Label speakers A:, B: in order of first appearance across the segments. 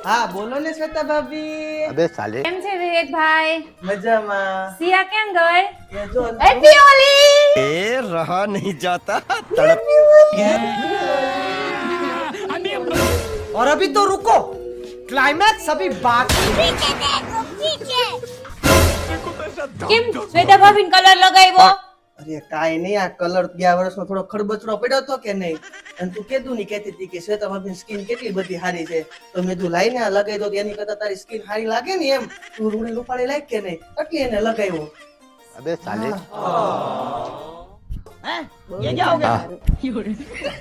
A: હા બોલો ને શ્વેતા ભાભી.
B: अबे साले
C: કેમ છે વિવેકભાઈ?
A: મજામાં.
C: સિયા કેમ ગઈ?
A: એ જો
C: હેપી હોલી.
B: ए रहा नहीं जाता तड़प
A: और अभी तो रुको, क्लाइमैक्स अभी बाकी.
C: કેમ શ્વેતા ભાભીને કલર લગાવ્યો?
A: અરે કાઈ નહીં, આ કલર ગયા વર્ષનો થોડો ખડબચડો પડ્યો હતો કે નહીં, અને તું કીધું ની કહેતી હતી કે શ્વેતા ભાભીની સ્કિન કેટલી બધી સારી છે, તો મેં તું લાઈને આ લગાવી દો, એની કરતા તારી સ્કિન સારી લાગે ને એમ, તું રૂડી રૂપાળી લાગ કે નહીં, એટલે એને લગાવ્યો.
B: अबे साले
A: ये क्या हो गया?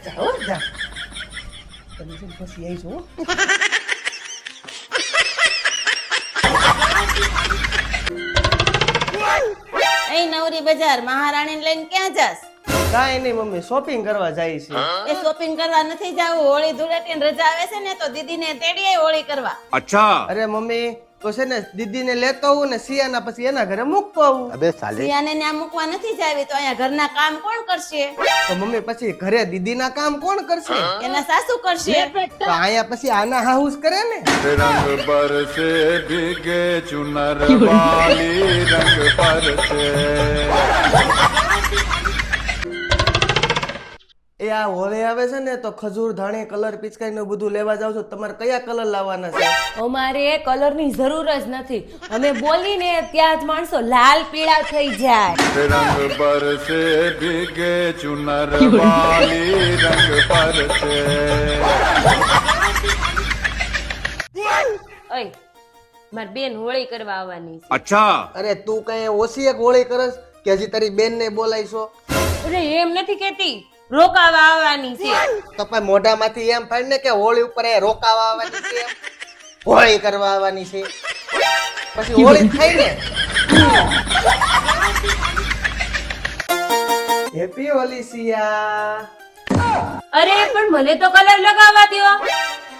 A: जाओ जा, તમે છે ને પછી આવી છો.
D: અહીં નવરી બજાર મહારાણીને લઈને ક્યાં જાસ?
A: કાંઈ નહીં મમ્મી, શોપિંગ કરવા જાય છે.
D: એ શોપિંગ કરવા નથી જાવું, હોળી ધૂળેટીની રજા આવે છે ને તો દીદીને તેડીએ હોળી કરવા.
A: અરે મમ્મી, તો છે ને દીદીને લેતો આવું ને સિયાના પછી એના ઘરે મૂકતો આવું.
B: अबे साले
D: સિયાને ત્યાં મૂકવા નથી જાવી તો અહીંયા ઘરના કામ કોણ કરશે?
A: તો મમ્મી પછી ઘરે દીદીના કામ કોણ કરશે?
D: એના સાસુ કરશે.
A: તો અહીંયા પછી આના હાઉસ કરે ને.
E: रंग बरसे भीगे चुनर वाली रंग बरसे
A: એ આ હોળી આવે છે ને તો ખજૂર ધાણી કલર પિચકારી ને બધું લેવા જાવ છો, તમારે કયા કલર લાવવાના છે?
C: અમારે કલરની જરૂર જ નથી. અમે બોલીને ત્યાં જ માણસો લાલ પીળા થઈ જાય.
E: रंग बरसे भीगे चुनर वाली रंग बरसे
C: ઓય મારી બેન હોળી કરવા આવવાની છે.
A: અરે તું કઈ ઓછી એક હોળી કરસ કે હજી તારી બેન ને બોલાઈશો?
C: અરે એમ નથી કેતી, રોકાવા આવવાની છે.
A: તો પછી મોઢામાંથી એમ ફાડ ને કે હોળી ઉપર એ રોકાવા આવવાની છે, એમ હોળી કરવા આવવાની છે, પછી હોળી થાય ને. હેપી હોલી સિયા.
C: અરે પણ મને તો કલર લગાવવા દ્યો.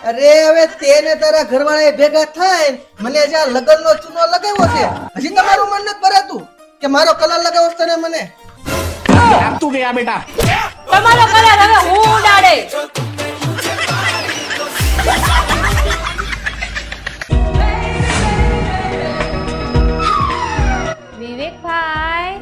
A: અરે હવે તેને તારા ઘરવાળા ભેગા થાય મને જ્યાં લગ્ન નો ચૂનો લગાવ્યો છે, હજી તમારું મન નથી ભરાતું કે મારો કલર લગાવો છે તને મને?
C: તમારો કલર હવે હું ઉડાડે. વિવેકભાઈ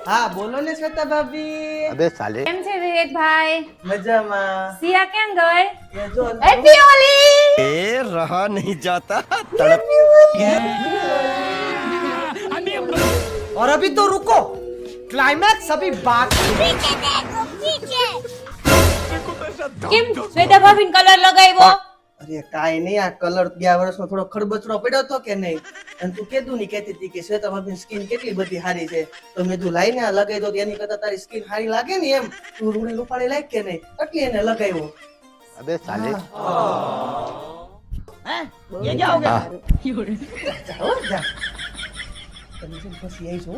A: હા બોલો ને શ્વેતા ભાભી.
B: अबे साले
C: કેમ છે વિવેકભાઈ?
A: મજામાં.
C: સિયા કેમ ગઈ?
A: એ જો
C: હેપી હોલી.
B: ए रहा नहीं जाता तड़प
A: और अभी तो रुको, क्लाइमैक्स अभी बाकी.
C: કેમ શ્વેતા ભાભીને કલર લગાવ્યો?
A: અરે કાઈ નહીં, આ કલર ગયા વર્ષનો થોડો ખડબચડો પડ્યો હતો કે નહીં, અને તું કીધું ની કહેતી હતી કે શ્વેતા ભાભીની સ્કિન કેટલી બધી સારી છે, તો મેં તું લાઈને આ લગાવી દો, એની કરતા તારી સ્કિન સારી લાગે ને એમ, તું રૂડી રૂપાળી લાગ કે નહીં, એટલે એને લગાવ્યો.
B: अबे साले
D: ये क्या हो गया?
A: જાઓ જા, તમે છે ને પછી આવી છો.